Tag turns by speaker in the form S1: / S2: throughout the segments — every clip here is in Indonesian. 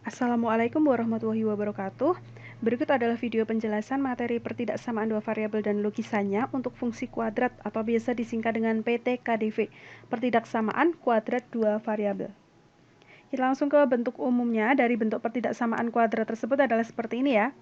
S1: Assalamualaikum warahmatullahi wabarakatuh. Berikut adalah video penjelasan materi pertidaksamaan dua variabel dan lukisannya untuk fungsi kuadrat atau biasa disingkat dengan PTKDV, pertidaksamaan kuadrat dua variabel. Kita langsung ke bentuk umumnya. Dari bentuk pertidaksamaan kuadrat tersebut adalah seperti ini ya.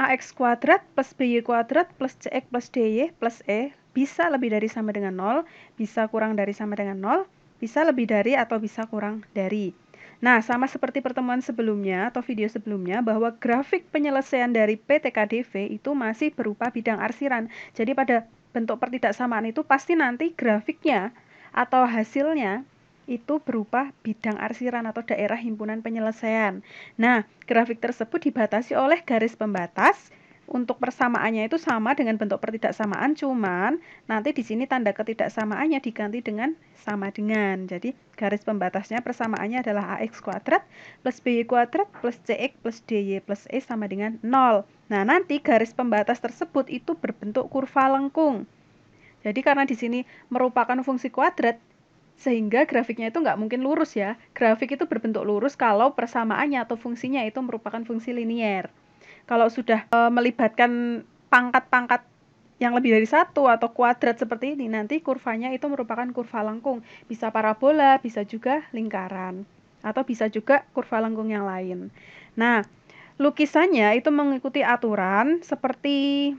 S1: AX kuadrat plus BY kuadrat plus CX plus DY plus E bisa lebih dari sama dengan 0, bisa kurang dari sama dengan 0, bisa lebih dari atau bisa kurang dari. Nah, sama seperti pertemuan sebelumnya atau video sebelumnya, bahwa grafik penyelesaian dari PTKDV itu masih berupa bidang arsiran. Jadi pada bentuk pertidaksamaan itu pasti nanti grafiknya atau hasilnya itu berupa bidang arsiran atau daerah himpunan penyelesaian. Nah, grafik tersebut dibatasi oleh garis pembatas. Untuk persamaannya itu sama dengan bentuk pertidaksamaan, cuman nanti di sini tanda ketidaksamaannya diganti dengan sama dengan. Jadi garis pembatasnya persamaannya adalah AX kuadrat plus BY kuadrat plus CX plus DY plus E sama dengan 0. Nah, nanti garis pembatas tersebut itu berbentuk kurva lengkung. Jadi karena di sini merupakan fungsi kuadrat, sehingga grafiknya itu nggak mungkin lurus ya. Grafik itu berbentuk lurus kalau persamaannya atau fungsinya itu merupakan fungsi linier. Kalau sudah melibatkan pangkat-pangkat yang lebih dari satu atau kuadrat seperti ini, nanti kurvanya itu merupakan kurva lengkung. Bisa parabola, bisa juga lingkaran. Atau bisa juga kurva lengkung yang lain. Nah, lukisannya itu mengikuti aturan seperti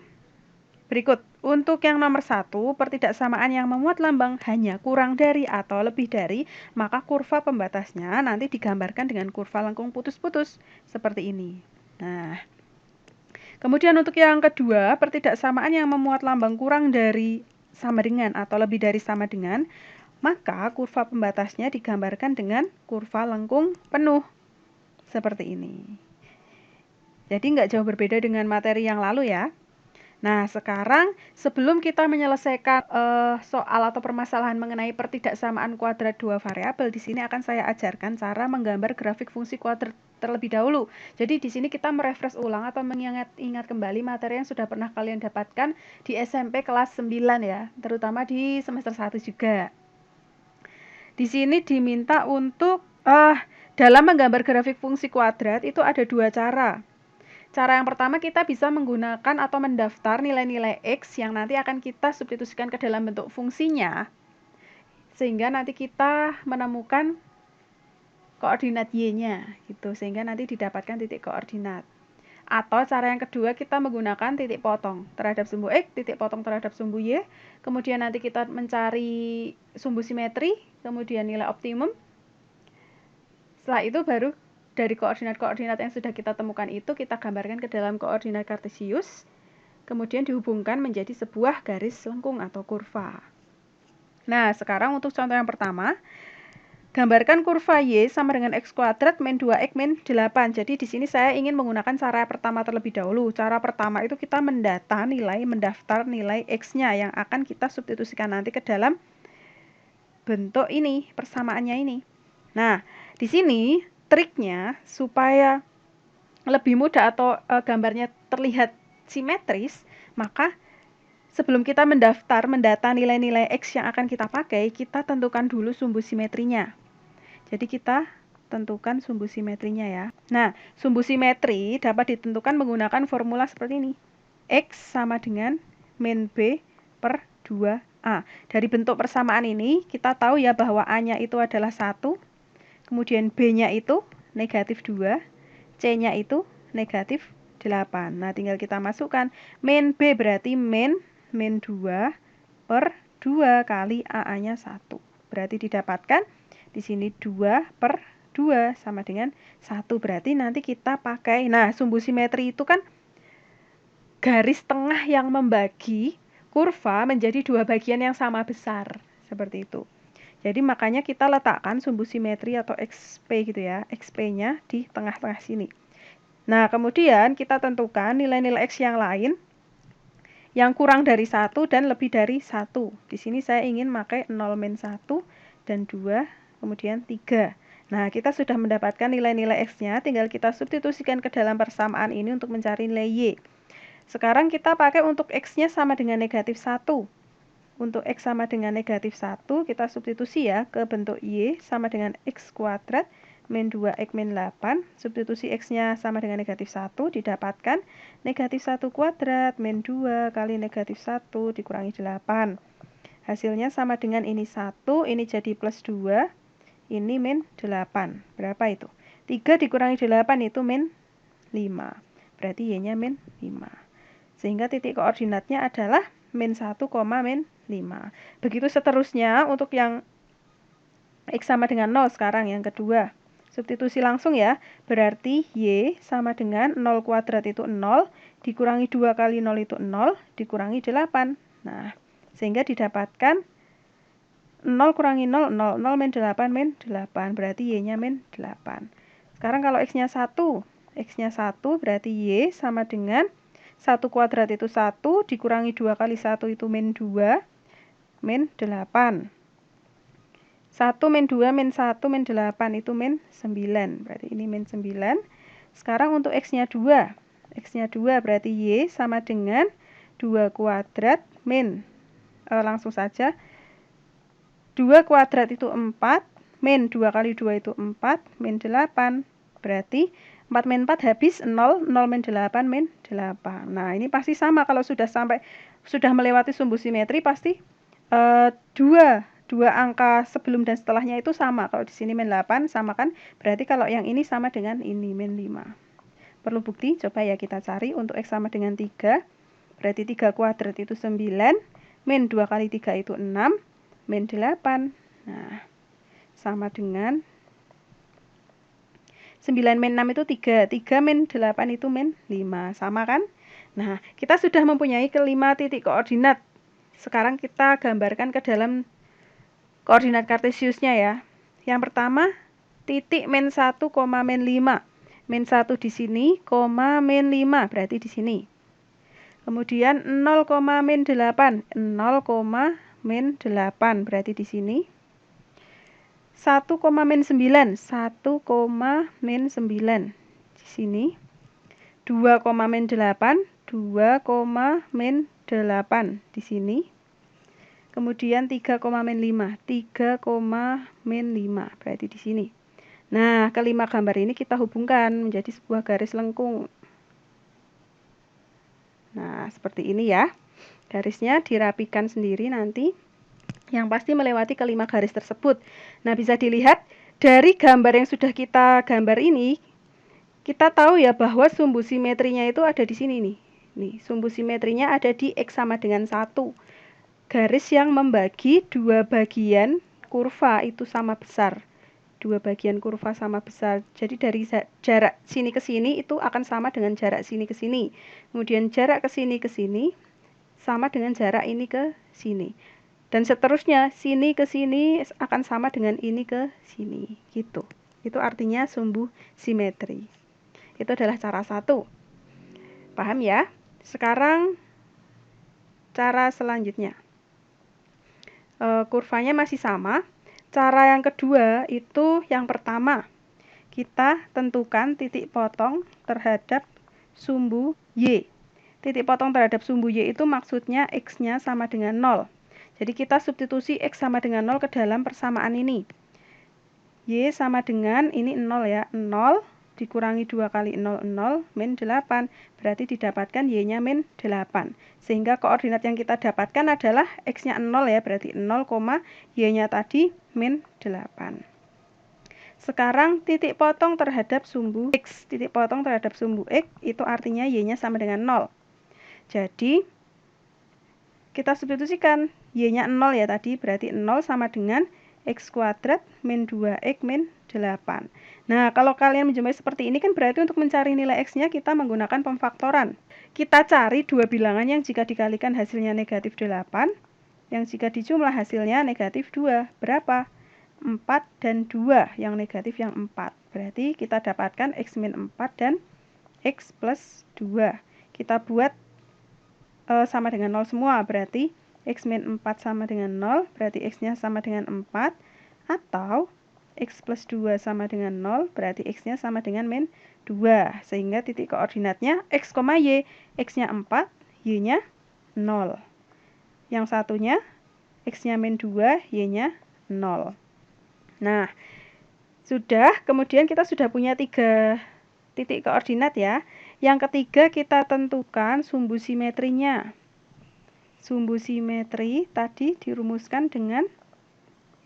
S1: berikut. Untuk yang nomor 1, pertidaksamaan yang memuat lambang hanya kurang dari atau lebih dari, maka kurva pembatasnya nanti digambarkan dengan kurva lengkung putus-putus seperti ini. Nah, kemudian untuk yang kedua, pertidaksamaan yang memuat lambang kurang dari sama dengan atau lebih dari sama dengan, maka kurva pembatasnya digambarkan dengan kurva lengkung penuh seperti ini. Jadi nggak jauh berbeda dengan materi yang lalu ya. Nah, sekarang sebelum kita menyelesaikan soal atau permasalahan mengenai pertidaksamaan kuadrat dua variabel, di sini akan saya ajarkan cara menggambar grafik fungsi kuadrat terlebih dahulu. Jadi di sini kita merefresh ulang atau mengingat kembali materi yang sudah pernah kalian dapatkan di SMP kelas 9 ya, terutama di semester 1 juga. Di sini diminta untuk dalam menggambar grafik fungsi kuadrat itu ada dua cara. Cara yang pertama, kita bisa menggunakan atau mendaftar nilai-nilai X yang nanti akan kita substitusikan ke dalam bentuk fungsinya, sehingga nanti kita menemukan koordinat Y-nya gitu, sehingga nanti didapatkan titik koordinat. Atau cara yang kedua, kita menggunakan titik potong terhadap sumbu X, titik potong terhadap sumbu Y, kemudian nanti kita mencari sumbu simetri, kemudian nilai optimum. Setelah itu baru dari koordinat-koordinat yang sudah kita temukan itu kita gambarkan ke dalam koordinat kartesius, kemudian dihubungkan menjadi sebuah garis lengkung atau kurva. Nah, sekarang untuk contoh yang pertama, gambarkan kurva Y sama dengan X kuadrat min 2X min 8. Jadi di sini saya ingin menggunakan cara pertama terlebih dahulu. Cara pertama itu kita mendaftar nilai X-nya yang akan kita substitusikan nanti ke dalam bentuk ini, persamaannya ini. Nah, di sini triknya supaya lebih mudah atau gambarnya terlihat simetris, maka sebelum kita mendata nilai-nilai X yang akan kita pakai, kita tentukan dulu sumbu simetrinya. Jadi kita tentukan sumbu simetrinya ya. Nah, sumbu simetri dapat ditentukan menggunakan formula seperti ini. X sama dengan min B per 2A. Dari bentuk persamaan ini, kita tahu ya bahwa A-nya itu adalah 1, kemudian B-nya itu negatif 2, C-nya itu negatif 8. Nah, tinggal kita masukkan. Min B berarti min 2 per 2 kali AA-nya 1. Berarti didapatkan di sini 2 per 2 sama dengan 1. Berarti nanti kita pakai, nah sumbu simetri itu kan garis tengah yang membagi kurva menjadi dua bagian yang sama besar. Seperti itu. Jadi makanya kita letakkan sumbu simetri atau XP gitu ya, XP-nya di tengah-tengah sini. Nah, kemudian kita tentukan nilai-nilai X yang lain yang kurang dari 1 dan lebih dari 1. Di sini saya ingin pakai 0 min 1 dan 2, kemudian 3. Nah, kita sudah mendapatkan nilai-nilai X-nya, tinggal kita substitusikan ke dalam persamaan ini untuk mencari nilai Y. Sekarang kita pakai untuk X-nya sama dengan negatif 1. Untuk X sama dengan negatif 1, kita substitusi ya ke bentuk Y sama dengan X kuadrat min 2x min 8, substitusi x-nya sama dengan negatif 1, didapatkan negatif 1 kuadrat min 2 kali negatif 1 dikurangi 8. Hasilnya sama dengan ini 1, ini jadi plus 2, ini min 8. Berapa itu? 3 dikurangi 8 itu min 5. Berarti y-nya min 5. Sehingga titik koordinatnya adalah min 1, min 5. Begitu seterusnya untuk yang x sama dengan 0 sekarang yang kedua. Substitusi langsung ya, berarti y sama dengan 0 kuadrat itu 0, dikurangi 2 kali 0 itu 0, dikurangi 8. Nah, sehingga didapatkan 0 kurangi 0, 0, 0 min 8 min 8, berarti y-nya min 8. Sekarang kalau x-nya 1, x-nya 1 berarti y sama dengan 1 kuadrat itu 1, dikurangi 2 kali 1 itu min 2, min 8. 1 min 2 min 1 min 8 itu min 9. Berarti ini min 9. Sekarang untuk x-nya 2. X-nya 2 berarti y sama dengan 2 kuadrat min. Langsung saja. 2 kuadrat itu 4. Min 2 kali 2 itu 4. Min 8. Berarti 4 min 4 habis 0. 0 min 8 min 8. Nah ini pasti sama kalau sudah melewati sumbu simetri pasti dua angka sebelum dan setelahnya itu sama. Kalau di sini min 8 sama kan, berarti kalau yang ini sama dengan ini min 5. Perlu bukti? Coba ya kita cari. Untuk x sama dengan 3, berarti 3 kuadrat itu 9, min 2 kali 3 itu 6, min 8. Nah, sama dengan 9 min 6 itu 3, 3 min 8 itu min 5, sama kan? Nah, kita sudah mempunyai kelima titik koordinat. Sekarang kita gambarkan ke dalam koordinat kartesiusnya ya. Yang pertama, titik min 1, min 5. Min 1 di sini, min 5, berarti di sini. Kemudian 0, min 8. 0, min 8, berarti di sini. 1, min 9. 1, min 9, di sini. 2, min 8. 2, min 8, di sini. Kemudian 3, min 5. 3, min 5. Berarti di sini. Nah, kelima gambar ini kita hubungkan menjadi sebuah garis lengkung. Nah, seperti ini ya. Garisnya dirapikan sendiri nanti. Yang pasti melewati kelima garis tersebut. Nah, bisa dilihat dari gambar yang sudah kita gambar ini, kita tahu ya bahwa sumbu simetrinya itu ada di sini nih. Nih, sumbu simetrinya ada di x sama dengan 1. Garis yang membagi dua bagian kurva itu sama besar. Dua bagian kurva sama besar. Jadi dari jarak sini ke sini itu akan sama dengan jarak sini ke sini. Kemudian jarak ke sini sama dengan jarak ini ke sini. Dan seterusnya sini ke sini akan sama dengan ini ke sini. Gitu. Itu artinya sumbu simetri. Itu adalah cara satu. Paham ya? Sekarang cara selanjutnya. Kurvanya masih sama. Cara yang kedua itu yang pertama. Kita tentukan titik potong terhadap sumbu y. Titik potong terhadap sumbu y itu maksudnya x-nya sama dengan 0. Jadi kita substitusi x sama dengan 0 ke dalam persamaan ini. Y sama dengan ini 0 ya. 0 dikurangi 2 kali 0, 0, min 8. Berarti didapatkan y-nya min 8. Sehingga koordinat yang kita dapatkan adalah x-nya 0 ya. Berarti 0, y-nya tadi min 8. Sekarang titik potong terhadap sumbu x. Titik potong terhadap sumbu x itu artinya y-nya sama dengan 0. Jadi kita substitusikan y-nya 0 ya tadi. Berarti 0 sama dengan x kuadrat min 2x min 8. Nah, kalau kalian menjumpai seperti ini kan berarti untuk mencari nilai x-nya kita menggunakan pemfaktoran. Kita cari dua bilangan yang jika dikalikan hasilnya negatif 8, yang jika dijumlah hasilnya negatif 2. Berapa? 4 dan 2, yang negatif yang 4. Berarti kita dapatkan x min 4 dan x plus 2. Kita buat sama dengan 0 semua, berarti x min 4 sama dengan 0, berarti x-nya sama dengan 4, atau x plus 2 sama dengan 0, berarti x-nya sama dengan min 2. Sehingga titik koordinatnya x, y, x-nya 4, y-nya 0. Yang satunya x-nya min 2, y-nya 0. Nah, Sudah, kemudian kita sudah punya 3 titik koordinat ya. Yang ketiga kita tentukan sumbu simetrinya. Sumbu simetri tadi dirumuskan dengan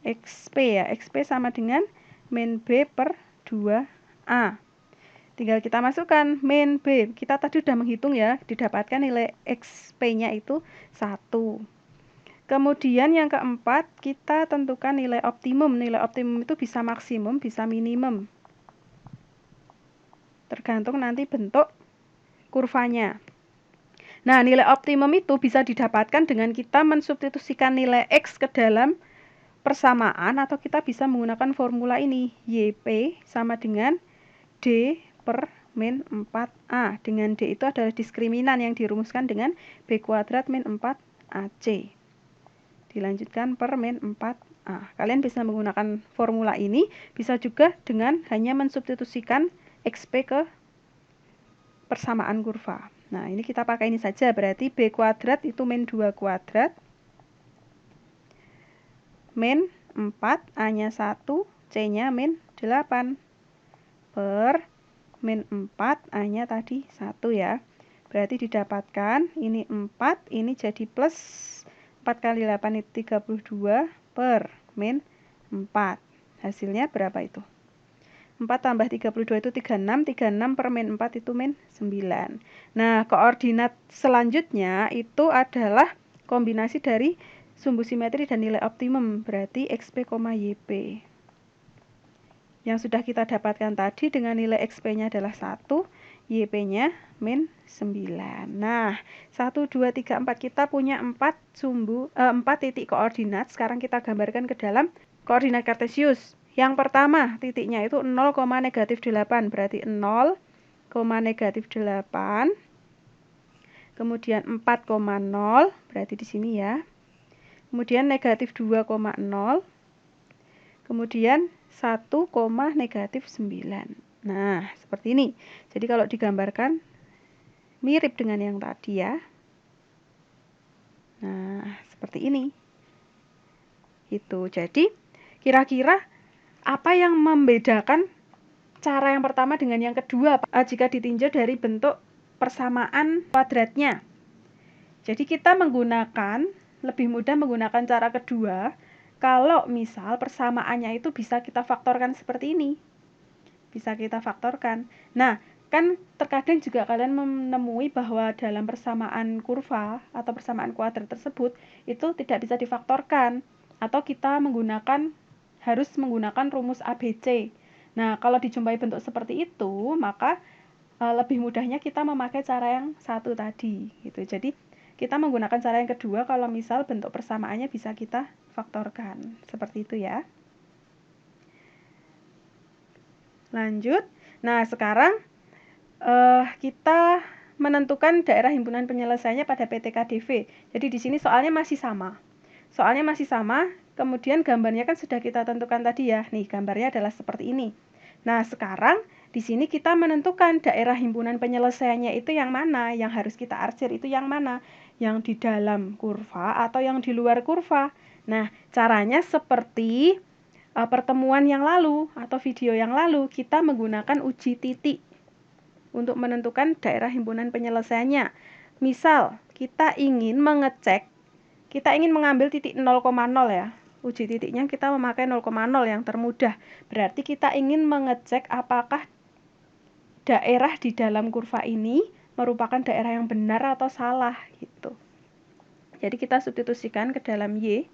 S1: XP ya. XP sama dengan min B per 2A. Tinggal kita masukkan min B. Kita tadi sudah menghitung ya, didapatkan nilai XP-nya itu 1. Kemudian yang keempat, kita tentukan nilai optimum. Nilai optimum itu bisa maksimum, bisa minimum. Tergantung nanti bentuk kurvanya. Nah, nilai optimum itu bisa didapatkan dengan kita mensubstitusikan nilai X ke dalam persamaan, atau kita bisa menggunakan formula ini. YP sama dengan D per min 4A. Dengan D itu adalah diskriminan yang dirumuskan dengan B kuadrat min 4AC. Dilanjutkan per min 4A. Kalian bisa menggunakan formula ini, bisa juga dengan hanya mensubstitusikan XP ke persamaan kurva. Nah, ini kita pakai ini saja, berarti B kuadrat itu min 2 kuadrat, min 4, A-nya 1, C-nya min 8, per min 4, A-nya tadi 1 ya. Berarti didapatkan, ini 4, ini jadi plus 4 kali 8 itu 32, per min 4. Hasilnya berapa itu? 4 tambah 32 itu 36, 36 per min 4 itu min 9. Nah, koordinat selanjutnya itu adalah kombinasi dari sumbu simetri dan nilai optimum, berarti XP, YP. Yang sudah kita dapatkan tadi dengan nilai XP-nya adalah 1, YP-nya min 9. Nah, 1, 2, 3, 4 kita punya 4 titik koordinat. Sekarang kita gambarkan ke dalam koordinat kartesius. Yang pertama, titiknya itu 0, -8, berarti 0, -8. Kemudian 4,0, berarti di sini ya. Kemudian -2,0. Kemudian 1, -9. Nah, seperti ini. Jadi kalau digambarkan mirip dengan yang tadi ya. Nah, seperti ini. Itu. Jadi, kira-kira apa yang membedakan cara yang pertama dengan yang kedua jika ditinjau dari bentuk persamaan kuadratnya? Jadi kita lebih mudah menggunakan cara kedua kalau misal persamaannya itu bisa kita faktorkan seperti ini. Bisa kita faktorkan. Nah, kan terkadang juga kalian menemui bahwa dalam persamaan kurva atau persamaan kuadrat tersebut itu tidak bisa difaktorkan, atau kita harus menggunakan rumus ABC. Nah, kalau dijumpai bentuk seperti itu, maka lebih mudahnya kita memakai cara yang satu tadi gitu. Jadi kita menggunakan cara yang kedua kalau misal bentuk persamaannya bisa kita faktorkan. Seperti itu ya. Lanjut. Nah, sekarang kita menentukan daerah himpunan penyelesaiannya pada PTKDV. Jadi di sini soalnya masih sama. Kemudian gambarnya kan sudah kita tentukan tadi ya. Nih, gambarnya adalah seperti ini. Nah, sekarang di sini kita menentukan daerah himpunan penyelesaiannya itu yang mana, yang harus kita arsir itu yang mana, yang di dalam kurva atau yang di luar kurva. Nah, caranya seperti pertemuan yang lalu atau video yang lalu, kita menggunakan uji titik untuk menentukan daerah himpunan penyelesaiannya. Misal, kita ingin mengambil titik 0,0 ya. Uji titiknya kita memakai 0,0 yang termudah. Berarti kita ingin mengecek apakah daerah di dalam kurva ini merupakan daerah yang benar atau salah gitu. Jadi kita substitusikan ke dalam Y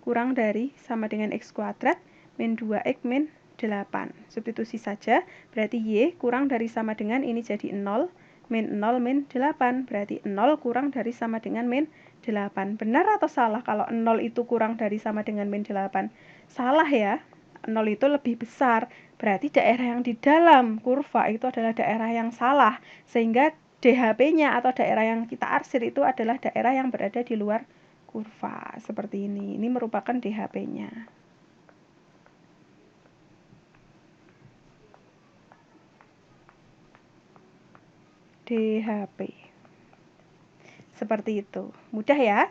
S1: kurang dari sama dengan X kuadrat min 2X min 8. Substitusi saja, berarti Y kurang dari sama dengan ini jadi 0, min 0 min 8. Berarti 0 kurang dari sama dengan min 8. Benar atau salah kalau 0 itu kurang dari sama dengan min 8? Salah ya, 0 itu lebih besar. Berarti daerah yang di dalam kurva itu adalah daerah yang salah. Sehingga DHP-nya atau daerah yang kita arsir itu adalah daerah yang berada di luar kurva. Seperti ini. Ini merupakan DHP-nya. DHP. Seperti itu. Mudah ya?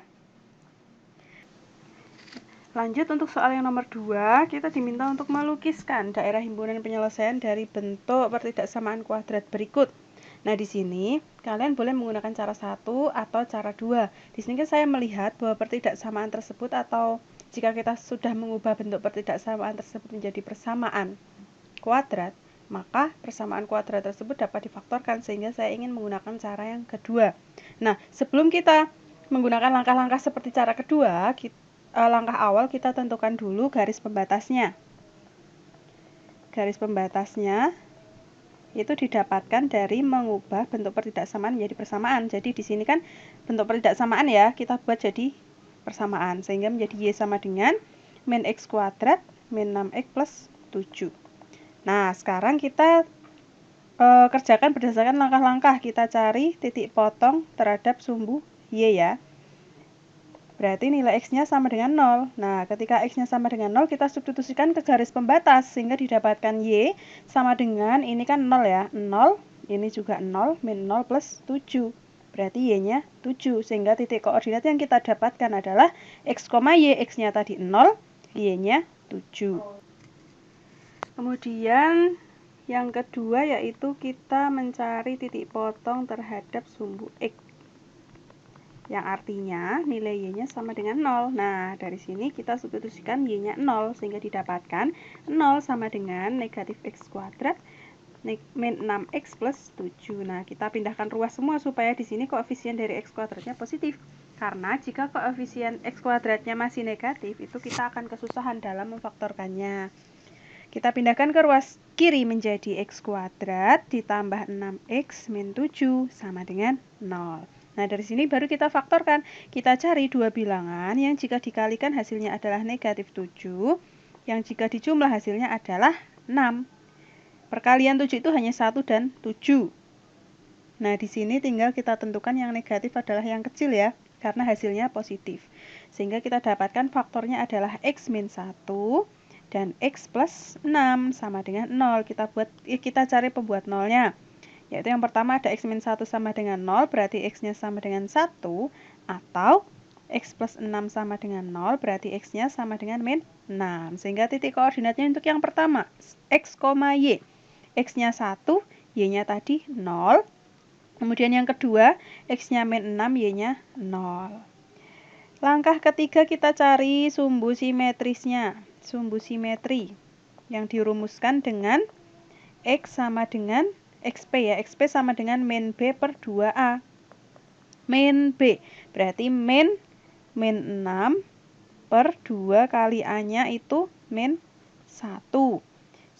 S1: Lanjut untuk soal yang nomor 2, kita diminta untuk melukiskan daerah himpunan penyelesaian dari bentuk pertidaksamaan kuadrat berikut. Nah, di sini kalian boleh menggunakan cara 1 atau cara 2. Di sini kan saya melihat bahwa pertidaksamaan tersebut, atau jika kita sudah mengubah bentuk pertidaksamaan tersebut menjadi persamaan kuadrat, maka persamaan kuadrat tersebut dapat difaktorkan, sehingga saya ingin menggunakan cara yang kedua. Nah, sebelum kita menggunakan langkah-langkah seperti cara kedua, langkah awal kita tentukan dulu garis pembatasnya. Garis pembatasnya itu didapatkan dari mengubah bentuk pertidaksamaan menjadi persamaan. Jadi di sini kan bentuk pertidaksamaan ya, kita buat jadi persamaan, sehingga menjadi Y sama dengan min X kuadrat min 6X plus 7. Nah, sekarang kita kerjakan berdasarkan langkah-langkah. Kita cari titik potong terhadap sumbu Y ya. Berarti nilai X-nya sama dengan 0. Nah, ketika X-nya sama dengan 0, kita substitusikan ke garis pembatas, sehingga didapatkan Y sama dengan, ini kan 0 ya, 0, ini juga 0, min 0 plus 7. Berarti Y-nya 7, sehingga titik koordinat yang kita dapatkan adalah X, Y, X-nya tadi 0, Y-nya 7. Kemudian, yang kedua yaitu kita mencari titik potong terhadap sumbu X, yang artinya nilai Y-nya sama dengan 0. Nah, dari sini kita substitusikan Y-nya 0, sehingga didapatkan 0 sama dengan negatif X kuadrat min 6X plus 7. Nah, kita pindahkan ruas semua supaya di sini koefisien dari X kuadratnya positif. Karena jika koefisien X kuadratnya masih negatif, itu kita akan kesusahan dalam memfaktorkannya. Kita pindahkan ke ruas kiri menjadi X kuadrat ditambah 6X min 7 sama dengan 0. Nah, dari sini baru kita faktorkan. Kita cari dua bilangan yang jika dikalikan hasilnya adalah negatif 7, yang jika dijumlah hasilnya adalah 6. Perkalian 7 itu hanya 1 dan 7. Nah, di sini tinggal kita tentukan yang negatif adalah yang kecil ya, karena hasilnya positif. Sehingga kita dapatkan faktornya adalah X min 1 dan X plus 6 sama dengan 0. Kita cari pembuat nolnya. Yaitu yang pertama ada X min 1 sama dengan 0, berarti X-nya sama dengan 1, atau X plus 6 sama dengan 0, berarti X-nya sama dengan min 6. Sehingga titik koordinatnya untuk yang pertama, X, Y. X-nya 1, Y-nya tadi 0. Kemudian yang kedua, X-nya min 6, Y-nya 0. Langkah ketiga kita cari sumbu simetrisnya. Sumbu simetri yang dirumuskan dengan X sama dengan XP ya, XP sama dengan min B per 2A. Min B, berarti min 6 per 2 kali A-nya itu min 1.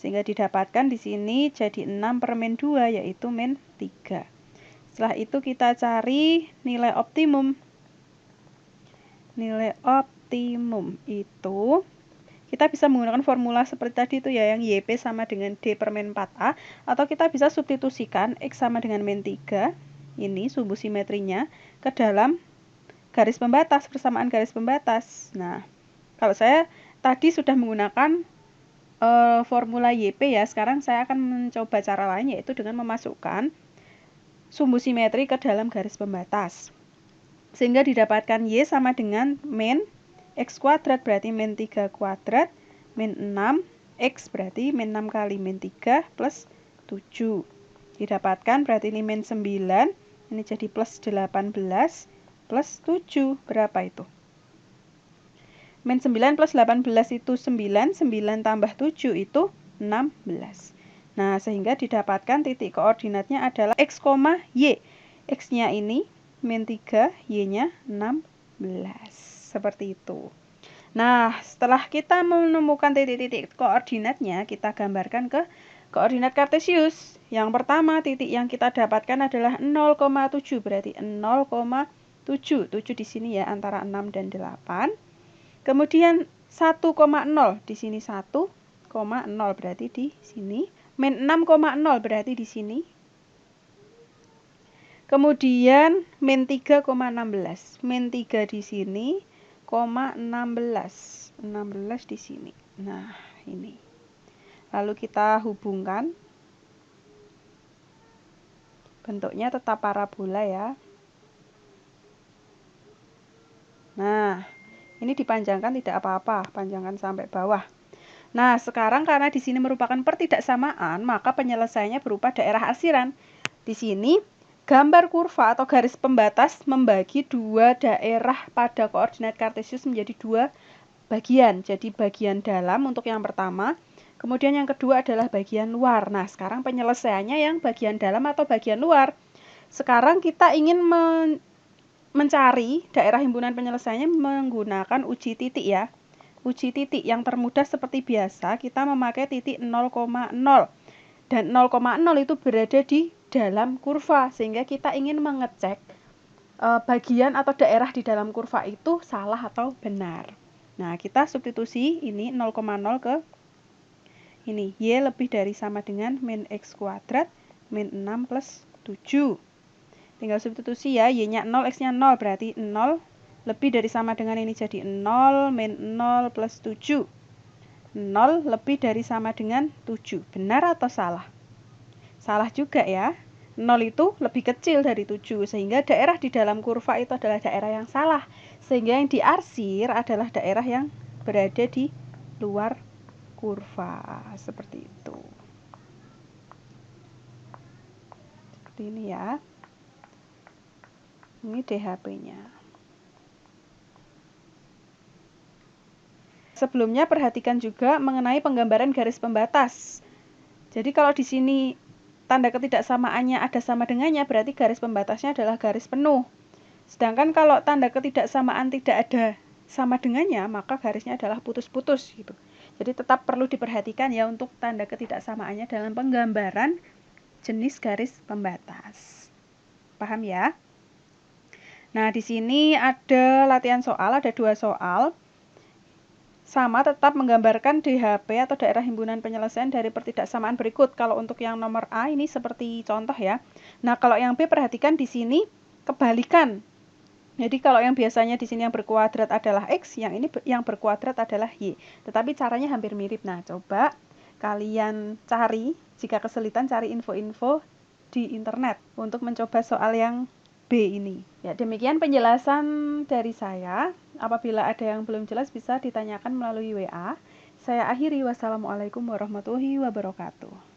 S1: Sehingga didapatkan di sini jadi 6 per min 2, yaitu min 3. Setelah itu kita cari nilai optimum. Nilai optimum itu kita bisa menggunakan formula seperti tadi itu ya, yang YP sama dengan D per min 4A, atau kita bisa substitusikan X sama dengan min 3, ini sumbu simetrinya, ke dalam garis pembatas, persamaan garis pembatas. Nah, kalau saya tadi sudah menggunakan formula YP ya, sekarang saya akan mencoba cara lain, yaitu dengan memasukkan sumbu simetri ke dalam garis pembatas. Sehingga didapatkan Y sama dengan min X kuadrat, berarti min 3 kuadrat, min 6, X berarti min 6 kali min 3 plus 7. Didapatkan berarti ini min 9, ini jadi plus 18 plus 7. Berapa itu? Min 9 plus 18 itu 9, 9 tambah 7 itu 16. Nah, sehingga didapatkan titik koordinatnya adalah X, Y. X-nya ini min 3, Y-nya 16. Seperti itu. Nah, setelah kita menemukan titik-titik koordinatnya, kita gambarkan ke koordinat kartesius. Yang pertama, titik yang kita dapatkan adalah 0,7, berarti 0,7. 7 di sini ya, antara 6 dan 8. Kemudian 1,0, di sini 1,0, berarti di sini. Min 6,0, berarti di sini. Kemudian min 3,16. Min 3 di sini, 16 di sini. Nah, ini. Lalu kita hubungkan. Bentuknya tetap parabola ya. Nah, Ini dipanjangkan tidak apa-apa, panjangkan sampai bawah. Nah, sekarang karena di sini merupakan pertidaksamaan, maka penyelesaiannya berupa daerah arsiran. Di sini gambar kurva atau garis pembatas membagi dua daerah pada koordinat kartesius menjadi dua bagian. Jadi bagian dalam untuk yang pertama, kemudian yang kedua adalah bagian luar. Nah, sekarang penyelesaiannya yang bagian dalam atau bagian luar. Sekarang kita ingin mencari daerah himpunan penyelesaiannya menggunakan uji titik ya. Uji titik yang termudah seperti biasa, kita memakai titik 0,0. Dan 0,0 itu berada di dalam kurva, sehingga kita ingin mengecek bagian atau daerah di dalam kurva itu salah atau benar. Nah, kita substitusi ini 0,0 ke ini. Y lebih dari sama dengan min X kuadrat min 6 plus 7. Tinggal substitusi ya, Y-nya 0, X-nya 0, berarti 0 lebih dari sama dengan ini jadi 0 min 0 plus 7. 0 lebih dari sama dengan 7. Benar atau salah? Salah juga ya. 0 itu lebih kecil dari 7, sehingga daerah di dalam kurva itu adalah daerah yang salah. Sehingga yang diarsir adalah daerah yang berada di luar kurva. Seperti itu. Seperti ini ya. Ini DHP-nya. Sebelumnya perhatikan juga mengenai penggambaran garis pembatas. Jadi kalau di sini tanda ketidaksamaannya ada sama dengannya, berarti garis pembatasnya adalah garis penuh. Sedangkan kalau tanda ketidaksamaan tidak ada sama dengannya, maka garisnya adalah putus-putus gitu. Jadi tetap perlu diperhatikan ya untuk tanda ketidaksamaannya dalam penggambaran jenis garis pembatas. Paham ya? Nah, di sini ada latihan soal, ada 2 soal. Sama tetap menggambarkan DHP atau daerah himpunan penyelesaian dari pertidaksamaan berikut. Kalau untuk yang nomor A ini seperti contoh ya. Nah, kalau yang B perhatikan di sini kebalikan. Jadi kalau yang biasanya di sini yang berkuadrat adalah X, yang ini yang berkuadrat adalah Y. Tetapi caranya hampir mirip. Nah, coba kalian cari, jika kesulitan cari info-info di internet untuk mencoba soal yang B ini. Ya, demikian penjelasan dari saya. Apabila ada yang belum jelas bisa ditanyakan melalui WA. Saya akhiri, wassalamualaikum warahmatullahi wabarakatuh.